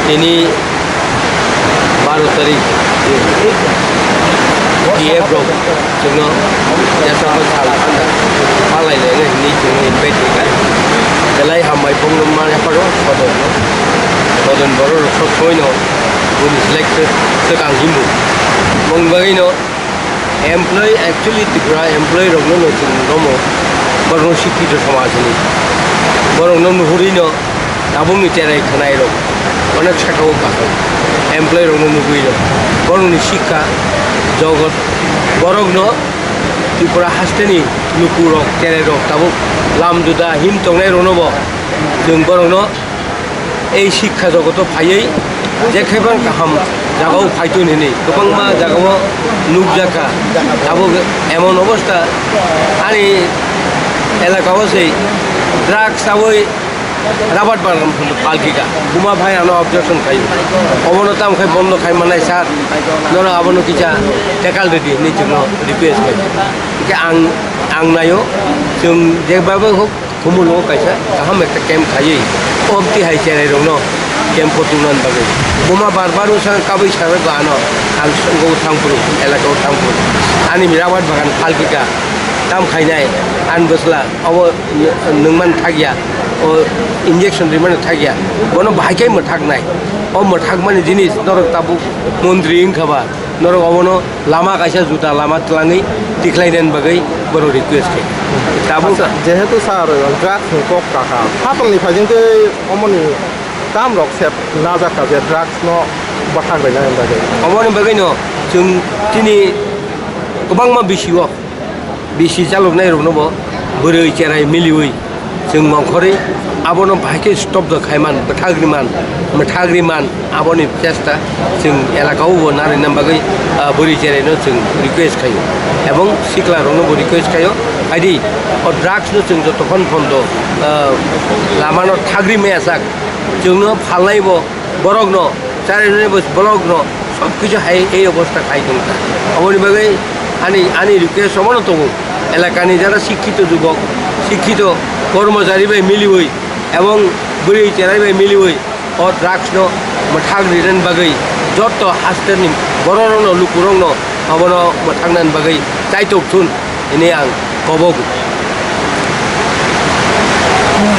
ini 12 tarik dia bro chúng ya sama salah anda malai le ni chúng invite kan kelai hamai pong ma ya paro kodon boro so soino buni select sekang himu mong bagai no employee actually tikra employee rogno no chung gomo boro shikito samaj ni boro no nuhuri no tabung ni terai khanai rog onek chakao ka employee rogno nuhuri no boro ni shikha জগৎ বরগ্ন ত্রিপুরা হাস্তেনি নুকুরক তেরেরক তাবুক লামজুদা হিম তংনাই রনব जों বরগ্ন এই শিক্ষা জগত ফাইयै যেখাইবাं কাহাম জাগাও ফাইতুন হিনি गोबां জাগাও নুকজাকা তাবুক এমন অবস্থা আনি এলাকাও সেই ড্রাগস আবই রাবার বাগান পালকিকা বুমা ভাই আনো অবজেকশন খাই অবনতাম খাই বন্ধ খাই মানে সার নর আবনো কিছা টেকাল রেডি নিচে রিকুয়েস্ট খাই कि आं नायो जों जेबाबो होक खुमुलुंगो कायसा गाहाम एकटा केम्प थायो अबति हाय चेराय रंग न केम्प फटुनान बागै बुमा बारबारु सा काबै सारा गानो आं संगौ थांपुरु एलाकाव थांपुरु आनि राबार बागान पालकिका दाम खायनाय आन बसला अब नोंमान थागिया ओ इंजेक्शन रिमान थागिया बनो भाइकै मथाकनाय ओ मथाकमानि जिनिस नरक ताबु मन्त्रि इंखाबा नरक अबनो लामा कायसा जुता लामा तलाङै दिख्लायनान बागै बरो रिक्वेस्ट खाय ताबु जेहेतु सार ड्राग्स कक काका फातलनिफ्राय जोंथ अमनि दाम रक सेप नाजाका जे ड्राग्स न बाथागैना बागै अमनि बागै न जों दिनै गोबां मा बिसिव बिसि चालुकनाय रनबो बोरै चेराय मिलिवै जों मंखरै आबनो भाइके स्टप द खायमान मथाग्रिमान आबनि चेष्टा जों एलाकाव नारै नामबागै बोरै चेरायनो जों रिक्वेस्ट खायो एवं सिक्ला रनबो रिक्वेस्ट खायो आइदि अ ड्राग्स न जों जतखन फन्द लामानो थाग्रिमाया जाक जोंनो फालनायबो बरगन चारिनबो बरगन सब কিছু हाय এই অবস্থা খাইदों अबनि बागै आनी रिक्वेस्ट अबनो दङ एलाकानि যারা শিক্ষিত যুবক শিক্ষিত কর্মচারী বাই মিলিবই এবং বুড়ি চেরাই বাই মিলিবই ও ড্রাগস ন মথাগরিন বাগৈ যত হাস্তেনি বররন লুকুরং ন অবন মথাগনান বাগৈ চাইতক থুন এনে आं কবग